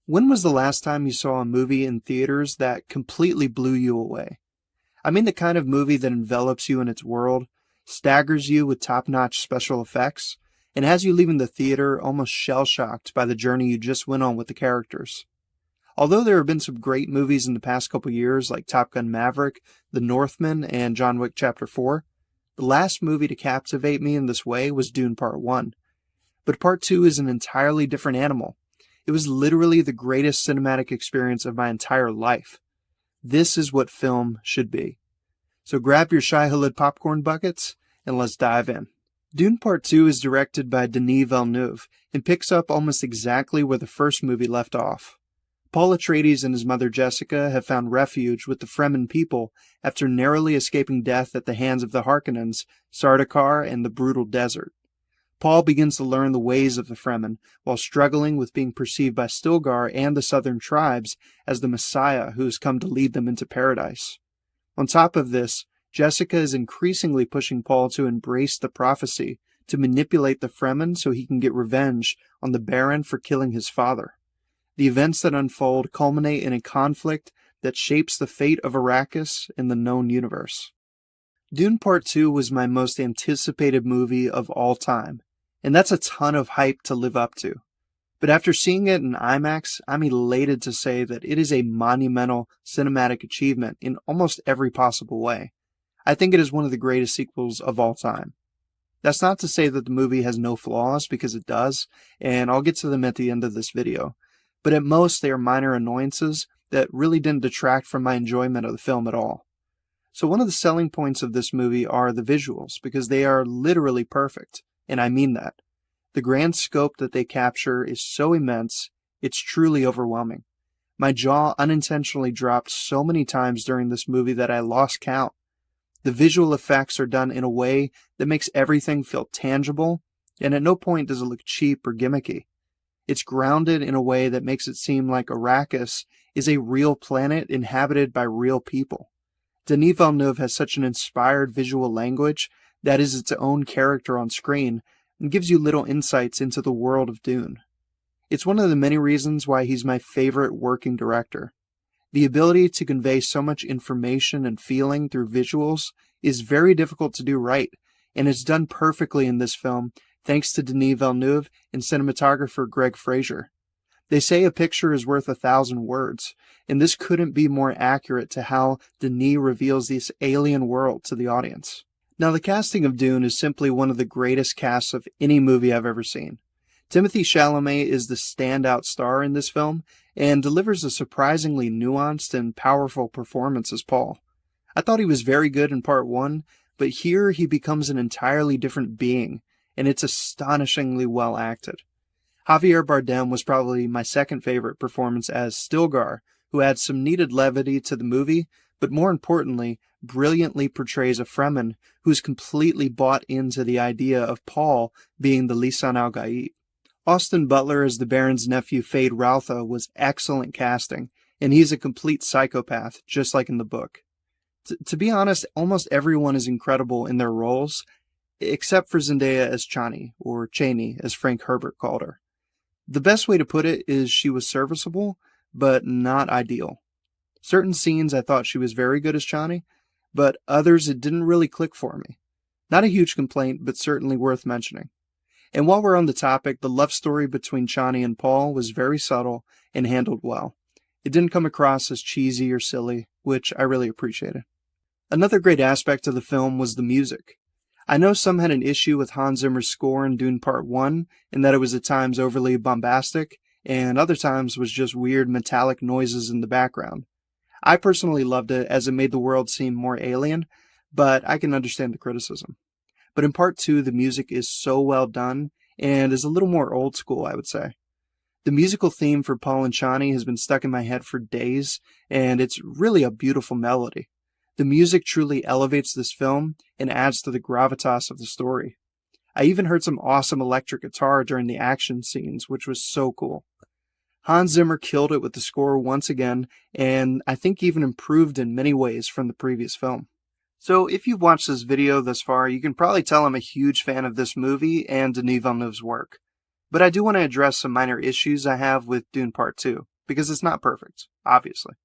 When was the last time you saw a movie in theaters that completely blew you away? I mean the kind of movie that envelops you in its world, staggers you with top-notch special effects, and has you leaving the theater almost shell-shocked by the journey you just went on with the characters. Although there have been some great movies in the past couple years like Top Gun Maverick, The Northman, and John Wick Chapter 4, the last movie to captivate me in this way was Dune Part 1. But Part 2 is an entirely different animal. It was literally the greatest cinematic experience of my entire life. This is what film should be. So grab your Shai-Hulud popcorn buckets and let's dive in. Dune Part 2 is directed by Denis Villeneuve and picks up almost exactly where the first movie left off. Paul Atreides and his mother Jessica have found refuge with the Fremen people after narrowly escaping death at the hands of the Harkonnens, Sardaukar, and the brutal desert. Paul begins to learn the ways of the Fremen, while struggling with being perceived by Stilgar and the southern tribes as the Messiah who has come to lead them into paradise. On top of this, Jessica is increasingly pushing Paul to embrace the prophecy, to manipulate the Fremen so he can get revenge on the Baron for killing his father. The events that unfold culminate in a conflict that shapes the fate of Arrakis in the known universe. Dune Part 2 was my most anticipated movie of all time, and that's a ton of hype to live up to. But after seeing it in IMAX, I'm elated to say that it is a monumental cinematic achievement in almost every possible way. I think it is one of the greatest sequels of all time. That's not to say that the movie has no flaws, because it does, and I'll get to them at the end of this video. But at most, they are minor annoyances that really didn't detract from my enjoyment of the film at all. So one of the selling points of this movie are the visuals, because they are literally perfect, and I mean that. The grand scope that they capture is so immense, it's truly overwhelming. My jaw unintentionally dropped so many times during this movie that I lost count. The visual effects are done in a way that makes everything feel tangible, and at no point does it look cheap or gimmicky. It's grounded in a way that makes it seem like Arrakis is a real planet inhabited by real people. Denis Villeneuve has such an inspired visual language that is its own character on screen and gives you little insights into the world of Dune. It's one of the many reasons why he's my favorite working director. The ability to convey so much information and feeling through visuals is very difficult to do right, and it's done perfectly in this film thanks to Denis Villeneuve and cinematographer Greg Fraser. They say a picture is worth 1,000 words, and this couldn't be more accurate to how Denis reveals this alien world to the audience. Now, the casting of Dune is simply one of the greatest casts of any movie I've ever seen. Timothée Chalamet is the standout star in this film, and delivers a surprisingly nuanced and powerful performance as Paul. I thought he was very good in Part 1, but here he becomes an entirely different being, and it's astonishingly well acted. Javier Bardem was probably my second favorite performance as Stilgar, who adds some needed levity to the movie, but more importantly, brilliantly portrays a Fremen who's completely bought into the idea of Paul being the Lisan al-Gaib. Austin Butler as the Baron's nephew Fade Routha was excellent casting, and he's a complete psychopath, just like in the book. To be honest, almost everyone is incredible in their roles, except for Zendaya as Chani, or Chani, as Frank Herbert called her. The best way to put it is she was serviceable, but not ideal. Certain scenes I thought she was very good as Chani, but others it didn't really click for me. Not a huge complaint, but certainly worth mentioning. And while we're on the topic, the love story between Chani and Paul was very subtle and handled well. It didn't come across as cheesy or silly, which I really appreciated. Another great aspect of the film was the music. I know some had an issue with Hans Zimmer's score in Dune Part 1, in that it was at times overly bombastic, and other times was just weird metallic noises in the background. I personally loved it as it made the world seem more alien, but I can understand the criticism. But in Part 2, the music is so well done, and is a little more old school, I would say. The musical theme for Paul and Chani has been stuck in my head for days, and it's really a beautiful melody. The music truly elevates this film and adds to the gravitas of the story. I even heard some awesome electric guitar during the action scenes, which was so cool. Hans Zimmer killed it with the score once again, and I think even improved in many ways from the previous film. So if you've watched this video thus far, you can probably tell I'm a huge fan of this movie and Denis Villeneuve's work. But I do want to address some minor issues I have with Dune Part 2. because it's not perfect, obviously.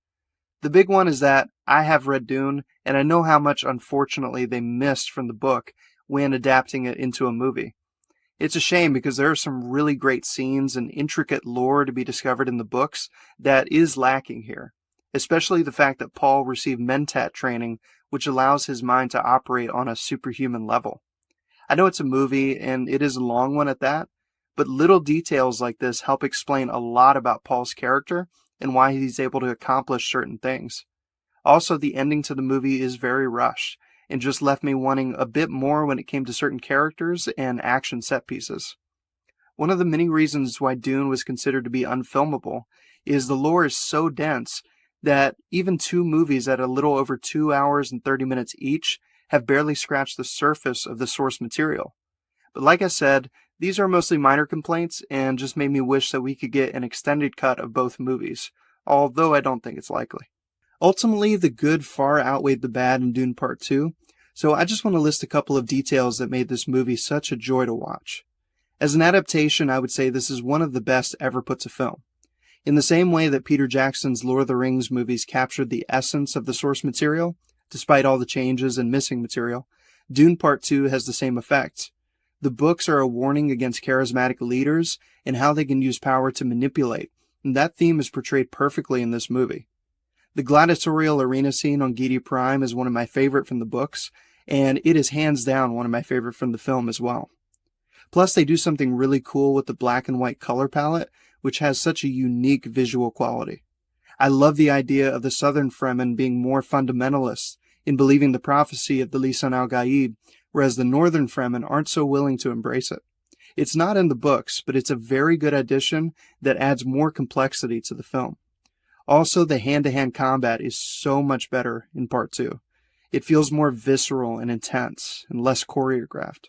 The big one is that I have read Dune, and I know how much, unfortunately, they missed from the book when adapting it into a movie. It's a shame because there are some really great scenes and intricate lore to be discovered in the books that is lacking here, especially the fact that Paul received mentat training, which allows his mind to operate on a superhuman level. I know it's a movie, and it is a long one at that, but little details like this help explain a lot about Paul's character and why he's able to accomplish certain things. Also, the ending to the movie is very rushed, and just left me wanting a bit more when it came to certain characters and action set pieces. One of the many reasons why Dune was considered to be unfilmable is the lore is so dense that even two movies at a little over 2 hours and 30 minutes each have barely scratched the surface of the source material. But like I said, these are mostly minor complaints and just made me wish that we could get an extended cut of both movies, although I don't think it's likely. Ultimately, the good far outweighed the bad in Dune Part 2, so I just want to list a couple of details that made this movie such a joy to watch. As an adaptation, I would say this is one of the best ever put to film. In the same way that Peter Jackson's Lord of the Rings movies captured the essence of the source material, despite all the changes and missing material, Dune Part 2 has the same effect. The books are a warning against charismatic leaders and how they can use power to manipulate, and that theme is portrayed perfectly in this movie. The gladiatorial arena scene on Giedi Prime is one of my favorite from the books, and it is hands down one of my favorite from the film as well. Plus, they do something really cool with the black and white color palette, which has such a unique visual quality. I love the idea of the Southern Fremen being more fundamentalists in believing the prophecy of the Lisan al-Gaib, whereas the Northern Fremen aren't so willing to embrace it. It's not in the books, but it's a very good addition that adds more complexity to the film. Also, the hand-to-hand combat is so much better in Part 2. It feels more visceral and intense, and less choreographed.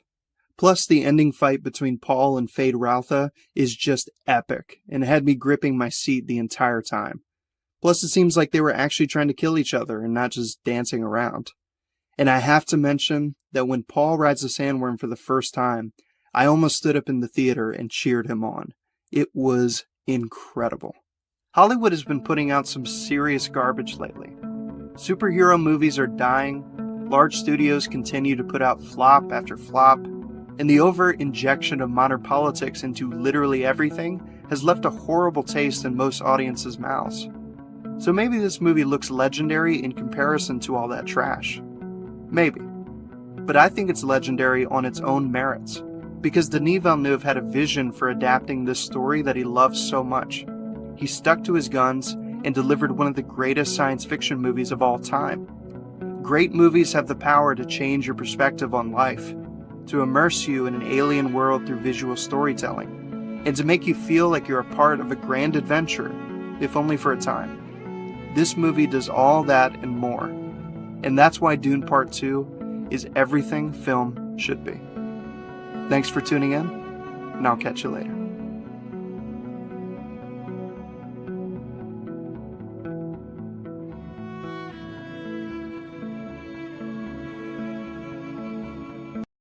Plus, the ending fight between Paul and Fade Raltha is just epic, and had me gripping my seat the entire time. Plus, it seems like they were actually trying to kill each other and not just dancing around. And I have to mention that when Paul rides the sandworm for the first time, I almost stood up in the theater and cheered him on. It was incredible. Hollywood has been putting out some serious garbage lately. Superhero movies are dying, large studios continue to put out flop after flop, and the overt injection of modern politics into literally everything has left a horrible taste in most audiences' mouths. So maybe this movie looks legendary in comparison to all that trash. Maybe. But I think it's legendary on its own merits, because Denis Villeneuve had a vision for adapting this story that he loves so much. He stuck to his guns and delivered one of the greatest science fiction movies of all time. Great movies have the power to change your perspective on life, to immerse you in an alien world through visual storytelling, and to make you feel like you're a part of a grand adventure, if only for a time. This movie does all that and more, and that's why Dune Part 2 is everything film should be. Thanks for tuning in, and I'll catch you later.